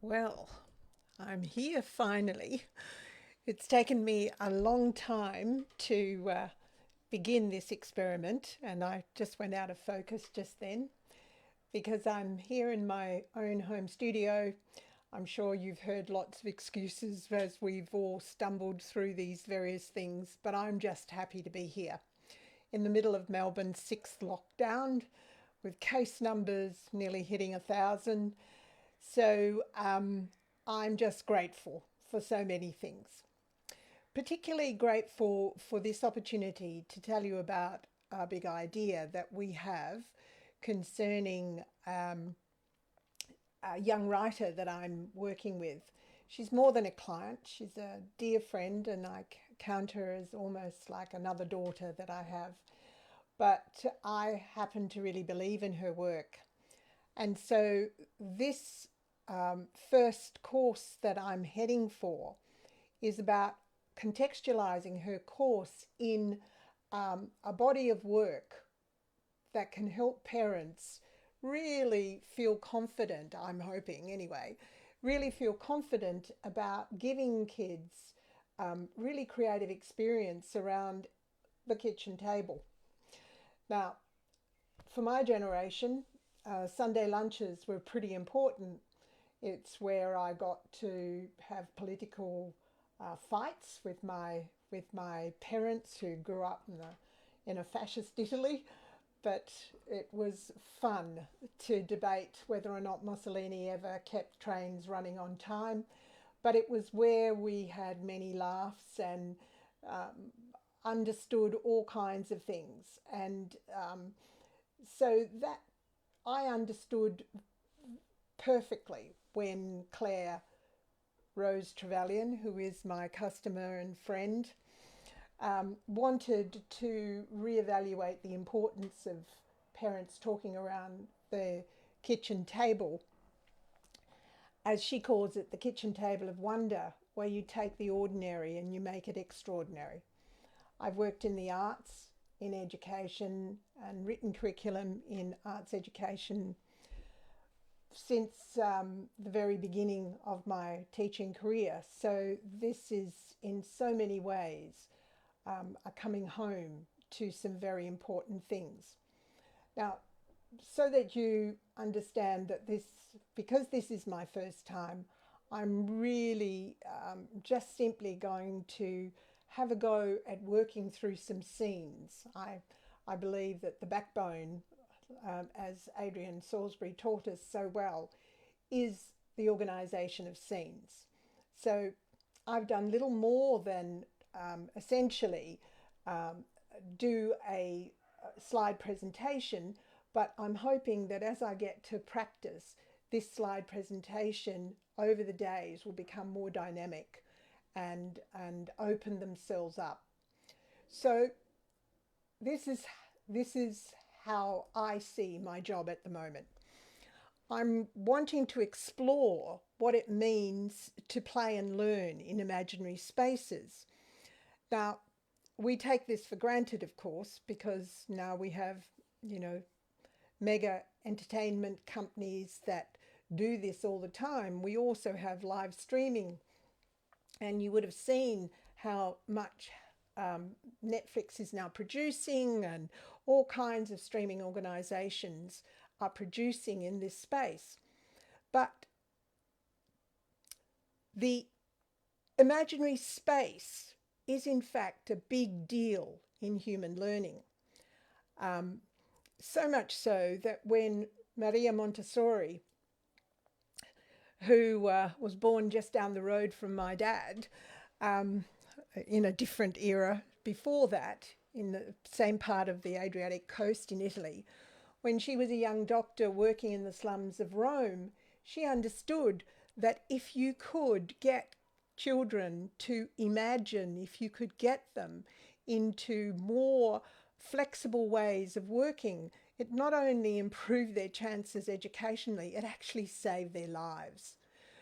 Well, I'm here finally. It's taken me a long time to begin this experiment, and I just went out of focus just then because I'm here in my own home studio. I'm sure you've heard lots of excuses as we've all stumbled through these various things, but I'm just happy to be here in the middle of Melbourne's sixth lockdown with case numbers nearly hitting 1,000. So I'm just grateful for so many things. Particularly grateful for this opportunity to tell you about a big idea that we have concerning a young writer that I'm working with. She's more than a client, she's a dear friend, and I count her as almost like another daughter that I have. But I happen to really believe in her work. And so, this first course that I'm heading for is about contextualizing her course in a body of work that can help parents really feel confident, I'm hoping anyway, really feel confident about giving kids really creative experience around the kitchen table. Now, for my generation, Sunday lunches were pretty important. It's where I got to have political fights with my parents who grew up in a fascist Italy. But it was fun to debate whether or not Mussolini ever kept trains running on time. But it was where we had many laughs and um, understood all kinds of things. And so that I understood perfectly when Claire Rose Trevelyan, who is my customer and friend, wanted to reevaluate the importance of parents talking around the kitchen table, as she calls it, the kitchen table of wonder, where you take the ordinary and you make it extraordinary. I've worked in the arts, in education, and written curriculum in arts education since the very beginning of my teaching career. So this is in so many ways a coming home to some very important things. Now, so that you understand that because this is my first time, I'm really just simply going to have a go at working through some scenes. I believe that the backbone, as Adrian Salisbury taught us so well, is the organisation of scenes. So I've done little more than essentially um, do a slide presentation, but I'm hoping that as I get to practice, this slide presentation over the days will become more dynamic and open themselves up. So this is this is how I see my job at the moment. I'm wanting to explore what it means to play and learn in imaginary spaces. Now, we take this for granted, of course, because now we have, you know, mega entertainment companies that do this all the time. We also have live streaming, and you would have seen how much Netflix is now producing, and all kinds of streaming organizations are producing in this space. But the imaginary space is, in fact, a big deal in human learning. Um, so much so that when Maria Montessori, who was born just down the road from my dad, um, in a different era before that, in the same part of the Adriatic coast in Italy, when she was a young doctor working in the slums of Rome, she understood that if you could get children to imagine, if you could get them into more flexible ways of working, it not only improved their chances educationally, it actually saved their lives.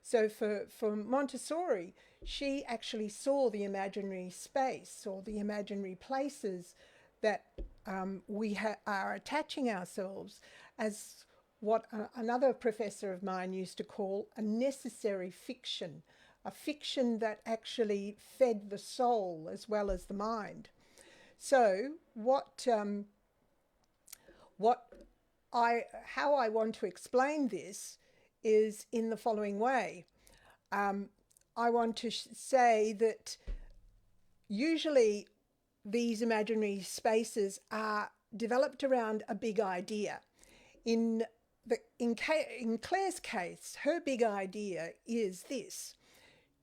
So for Montessori, she actually saw the imaginary space or the imaginary places that are attaching ourselves as what another professor of mine used to call a necessary fiction, a fiction that actually fed the soul as well as the mind. So how I want to explain this is in the following way. I want to say that usually these imaginary spaces are developed around a big idea. In Claire's case, her big idea is this.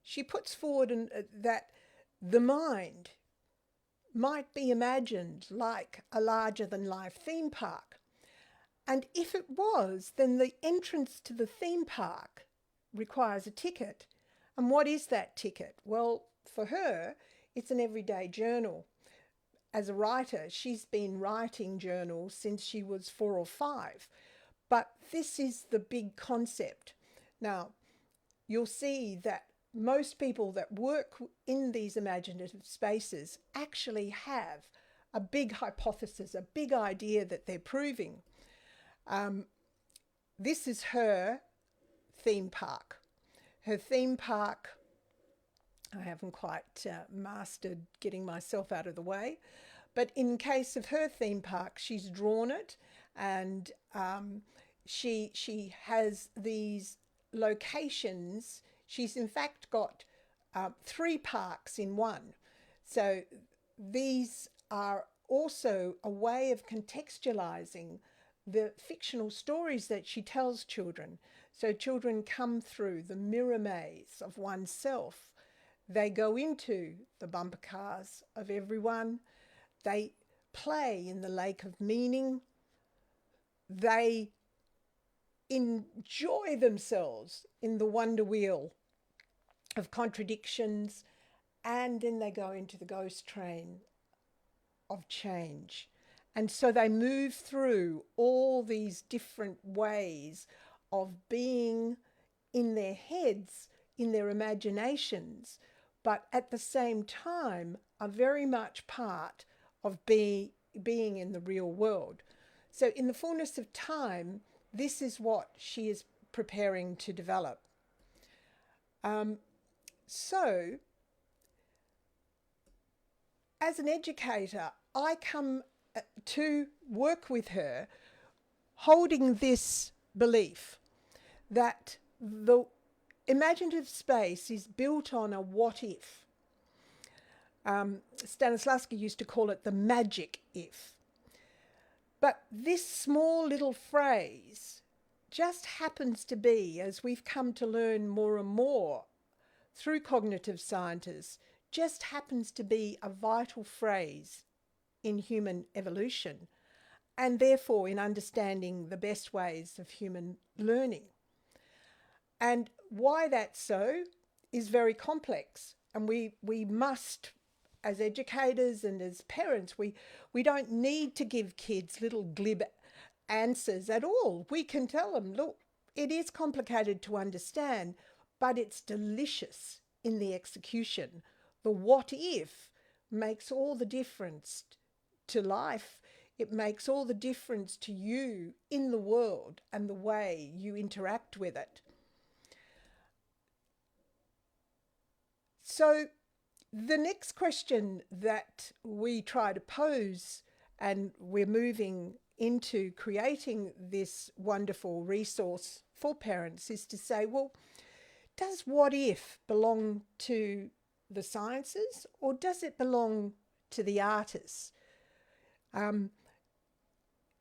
She puts forward that the mind might be imagined like a larger-than-life theme park. And if it was, then the entrance to the theme park requires a ticket. And what is that ticket? Well, for her, it's an everyday journal. As a writer, she's been writing journals since she was 4 or 5. But this is the big concept. Now, you'll see that most people that work in these imaginative spaces actually have a big hypothesis, a big idea that they're proving. This is her theme park. Her theme park, I haven't quite mastered getting myself out of the way, but in case of her theme park, she's drawn it, and she has these locations. She's in fact got 3 parks in one. So these are also a way of contextualizing the fictional stories that she tells children. So children come through the mirror maze of oneself. They go into the bumper cars of everyone. They play in the lake of meaning. They enjoy themselves in the wonder wheel of contradictions, and then they go into the ghost train of change. And so they move through all these different ways of being in their heads, in their imaginations, but at the same time are very much part of being in the real world. So in the fullness of time, this is what she is preparing to develop. So as an educator, I come to work with her holding this belief that the imaginative space is built on a what if. Stanislavski used to call it the magic if. But this small little phrase just happens to be, as we've come to learn more and more through cognitive scientists, just happens to be a vital phrase in human evolution, and therefore in understanding the best ways of human learning. And why that's so is very complex, and we must, as educators and as parents, we don't need to give kids little glib answers at all. We can tell them, look, it is complicated to understand, but it's delicious in the execution. The what if makes all the difference to life. It makes all the difference to you in the world and the way you interact with it. So the next question that we try to pose, and we're moving into creating this wonderful resource for parents, is to say, well, does what if belong to the sciences, or does it belong to the artists?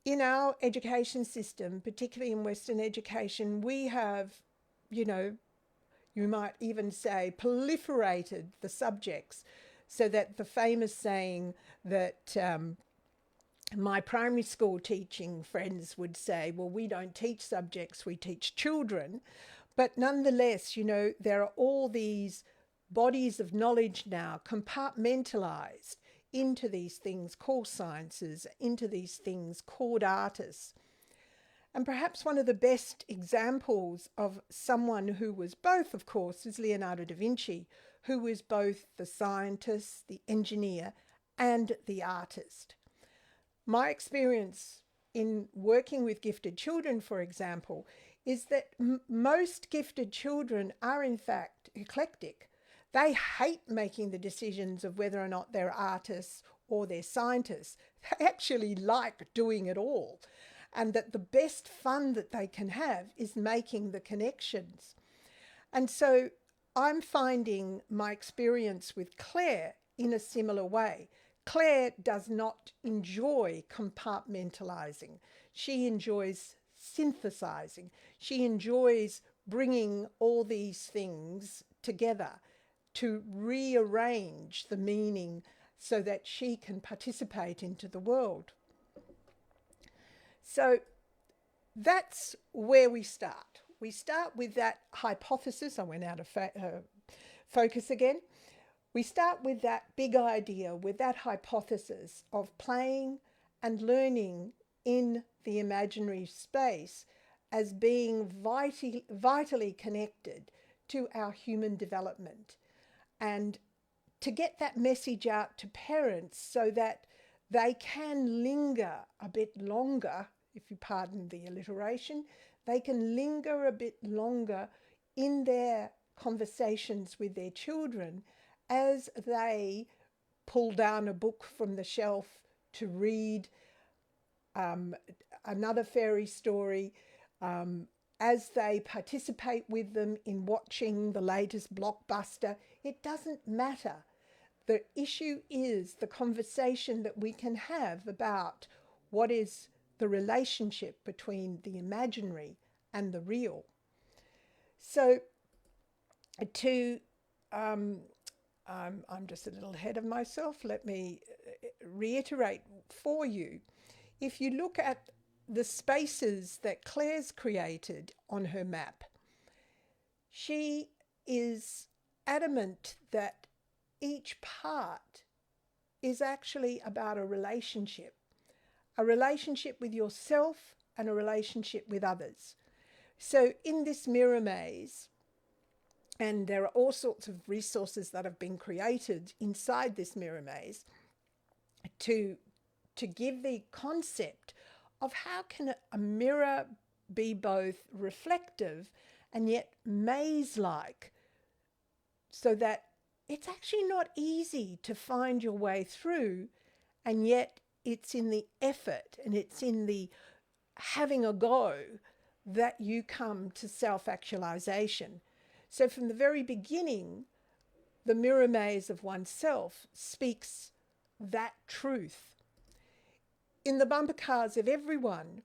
In our education system, particularly in Western education, we have, you might even say, proliferated the subjects, so that the famous saying that my primary school teaching friends would say, well, we don't teach subjects, we teach children. But nonetheless, there are all these bodies of knowledge now compartmentalized into these things called sciences, into these things called artists. And perhaps one of the best examples of someone who was both, of course, is Leonardo da Vinci, who was both the scientist, the engineer, and the artist. My experience in working with gifted children, for example, is that most gifted children are in fact eclectic. They hate making the decisions of whether or not they're artists or they're scientists. They actually like doing it all. And that the best fun that they can have is making the connections. And so I'm finding my experience with Claire in a similar way. Claire does not enjoy compartmentalizing. She enjoys synthesizing. She enjoys bringing all these things together to rearrange the meaning so that she can participate into the world. So that's where we start. We start with that hypothesis. I went out of focus again. We start with that big idea, with that hypothesis of playing and learning in the imaginary space as being vitally connected to our human development. And to get that message out to parents so that they can linger a bit longer, if you pardon the alliteration, they can linger a bit longer in their conversations with their children as they pull down a book from the shelf to read another fairy story, as they participate with them in watching the latest blockbuster. It doesn't matter. The issue is the conversation that we can have about what is the relationship between the imaginary and the real. So I'm just a little ahead of myself. Let me reiterate for you. If you look at the spaces that Claire's created on her map, she is adamant that each part is actually about a relationship with yourself and a relationship with others. So in this mirror maze, and there are all sorts of resources that have been created inside this mirror maze to give the concept of how can a mirror be both reflective and yet maze-like, so that it's actually not easy to find your way through, and yet it's in the effort and it's in the having a go that you come to self-actualization. So from the very beginning, the mirror maze of oneself speaks that truth. In the bumper cars of everyone,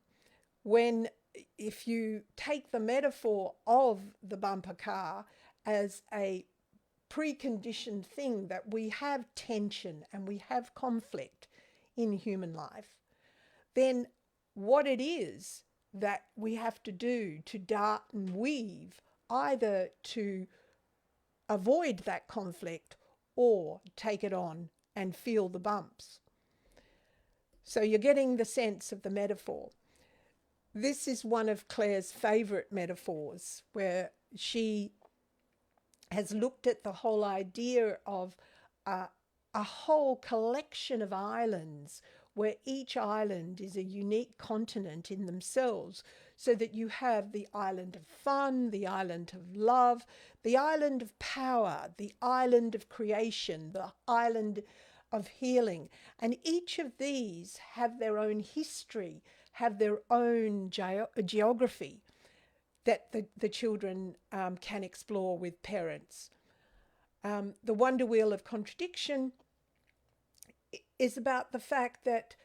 if you take the metaphor of the bumper car as a preconditioned thing, that we have tension and we have conflict in human life, then what it is that we have to do to dart and weave, either to avoid that conflict or take it on and feel the bumps. So you're getting the sense of the metaphor. This is one of Claire's favourite metaphors, where she has looked at the whole idea of a whole collection of islands, where each island is a unique continent in themselves, so that you have the island of fun, the island of love, the island of power, the island of creation, the island of healing. And each of these have their own history, have their own geography that the children can explore with parents. The wonder wheel of contradiction is about the fact that,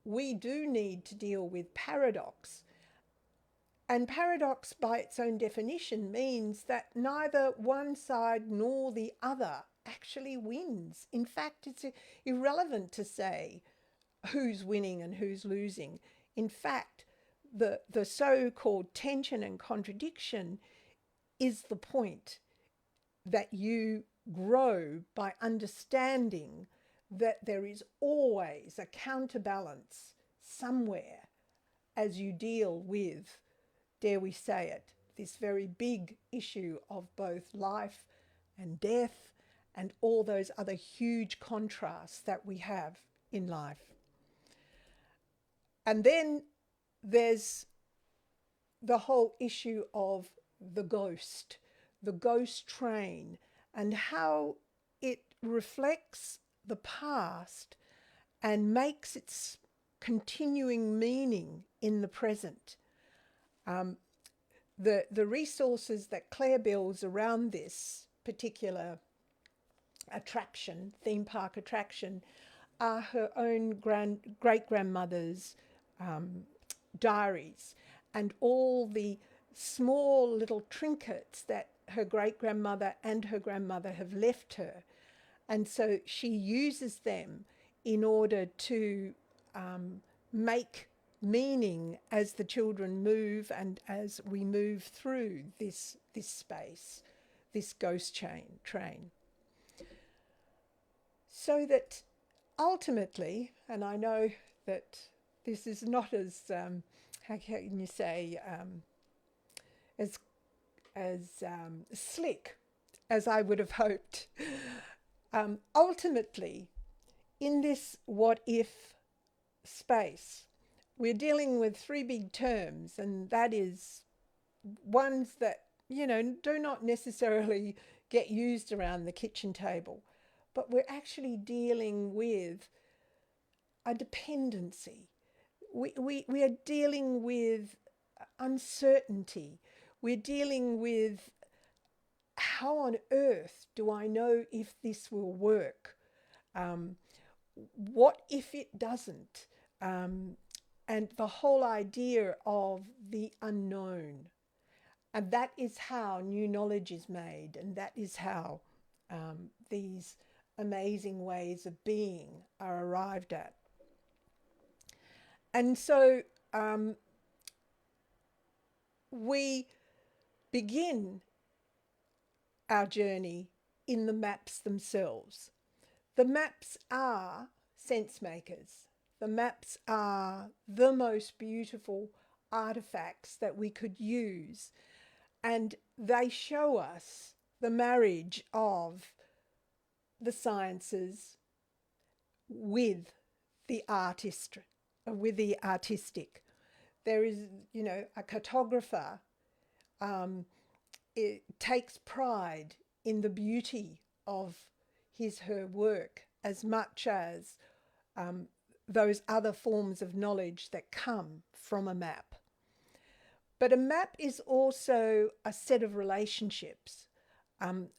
we do need to deal with paradox. And paradox, by its own definition, means that neither one side nor the other actually wins. In fact, it's irrelevant to say who's winning and who's losing. In fact, the so-called tension and contradiction is the point, that you grow by understanding that there is always a counterbalance somewhere as you deal with, dare we say it, this very big issue of both life and death and all those other huge contrasts that we have in life. And then there's the whole issue of the ghost train, and how it reflects the past and makes its continuing meaning in the present. The resources that Claire builds around this particular attraction, theme park attraction, are her own great-grandmother's diaries, and all the small little trinkets that her great-grandmother and her grandmother have left her. And so she uses them in order to make meaning as the children move and as we move through this space, this ghost train. So that ultimately, and I know that this is not as, how can you say, as slick as I would have hoped. Ultimately, in this what if space, we're dealing with three big terms, and that is ones that, do not necessarily get used around the kitchen table, but we're actually dealing with a dependency. We are dealing with uncertainty. We're dealing with, how on earth do I know if this will work? What if it doesn't? And the whole idea of the unknown. And that is how new knowledge is made, and that is how these amazing ways of being are arrived at. And so we begin our journey in the maps themselves. The maps are sense makers. The maps are the most beautiful artifacts that we could use, and they show us the marriage of the sciences with the artistic. There is, a cartographer it takes pride in the beauty of her work as much as those other forms of knowledge that come from a map. But a map is also a set of relationships,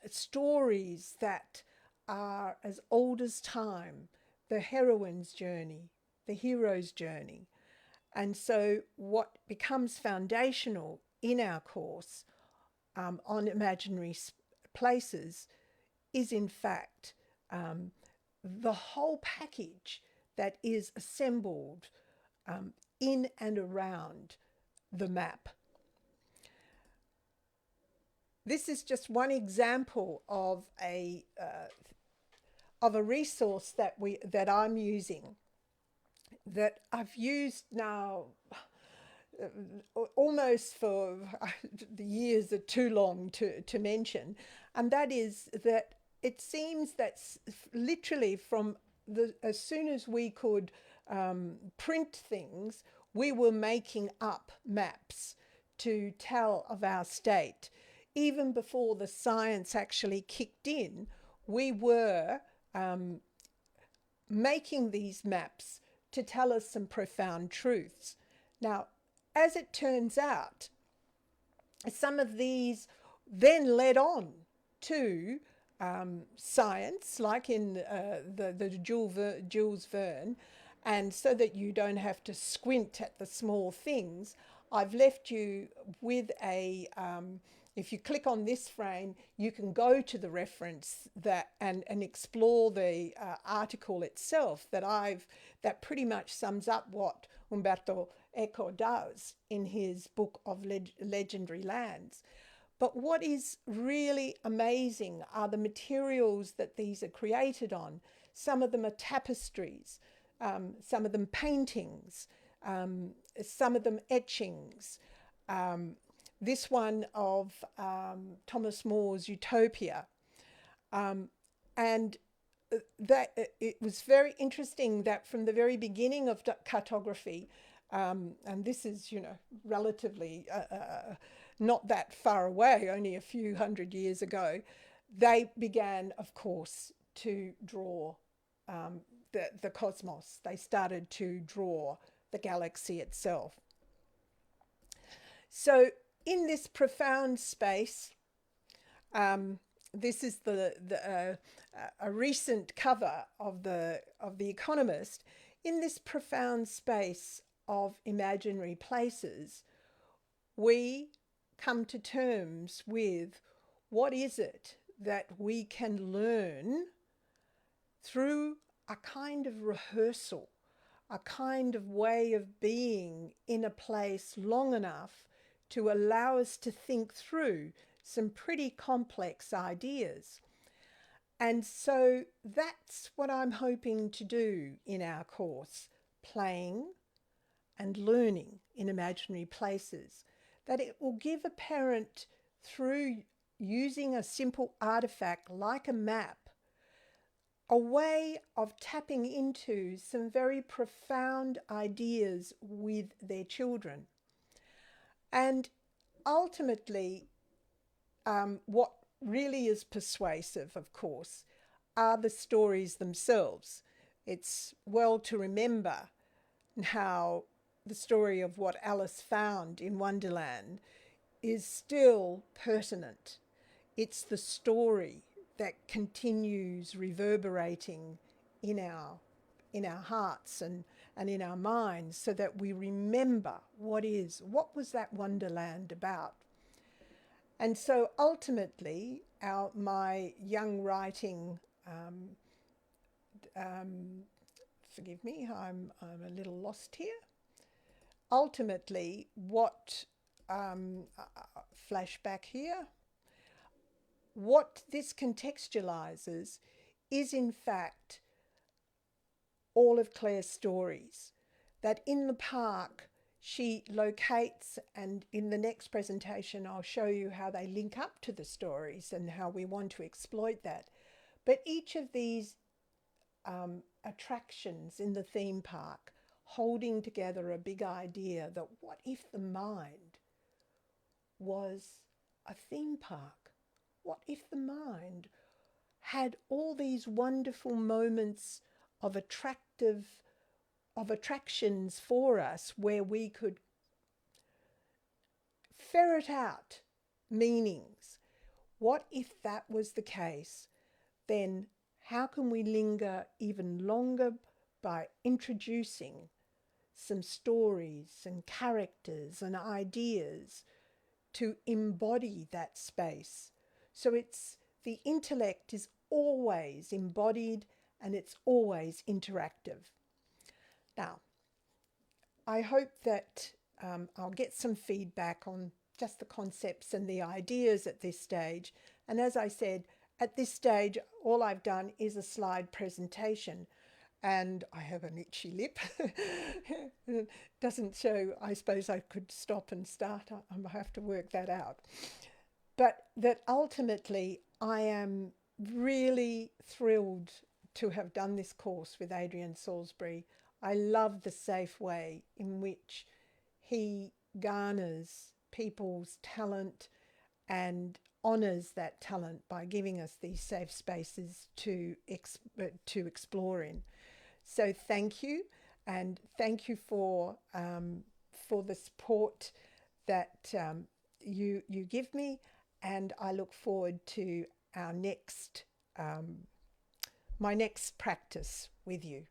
stories that are as old as time, the heroine's journey, the hero's journey. And so what becomes foundational in our course on imaginary places is in fact the whole package that is assembled in and around the map. This is just one example of a resource that I'm using, that I've used now almost for the years are too long to mention, and that is that it seems that literally from as soon as we could print things, we were making up maps to tell of our state. Even before the science actually kicked in, we were making these maps to tell us some profound truths. Now, as it turns out, some of these then led on to science, like in the Jules Verne, and so that you don't have to squint at the small things, I've left you with a, if you click on this frame, you can go to the reference that and explore the article itself that pretty much sums up what Umberto Eco does in his book of Legendary Lands. But what is really amazing are the materials that these are created on. Some of them are tapestries, some of them paintings, some of them etchings. This one of Thomas More's Utopia. And that it was very interesting that from the very beginning of cartography, and this is, relatively not that far away, only a few hundred years ago, they began, of course, to draw the cosmos. They started to draw the galaxy itself. So in this profound space, this is a recent cover of the Economist. In this profound space of imaginary places, we come to terms with what is it that we can learn through a kind of rehearsal, a kind of way of being in a place long enough to allow us to think through some pretty complex ideas. And so that's what I'm hoping to do in our course, playing and learning in imaginary places, that it will give a parent, through using a simple artifact like a map, a way of tapping into some very profound ideas with their children. And ultimately, what really is persuasive, of course, are the stories themselves. It's well to remember how the story of what Alice found in Wonderland is still pertinent. It's the story that continues reverberating in our hearts and in our minds, so that we remember what was that Wonderland about. And so ultimately, my young writing, forgive me, I'm a little lost here. Ultimately, what, flashback here, what this contextualizes is in fact all of Claire's stories, that in the park she locates, and in the next presentation I'll show you how they link up to the stories and how we want to exploit that. But each of these attractions in the theme park holding together a big idea that what if the mind was a theme park? What if the mind had all these wonderful moments of attractions for us, where we could ferret out meanings? What if that was the case? Then how can we linger even longer by introducing some stories and characters and ideas to embody that space? So the intellect is always embodied and it's always interactive. Now, I hope that I'll get some feedback on just the concepts and the ideas at this stage. And as I said, at this stage, all I've done is a slide presentation, and I have an itchy lip. It doesn't show. I suppose I could stop and start. I have to work that out. But that ultimately, I am really thrilled to have done this course with Adrian Salisbury. I love the safe way in which he garners people's talent and honours that talent by giving us these safe spaces to explore in. So thank you, and thank you for the support that you give me, and I look forward to our next my next practice with you.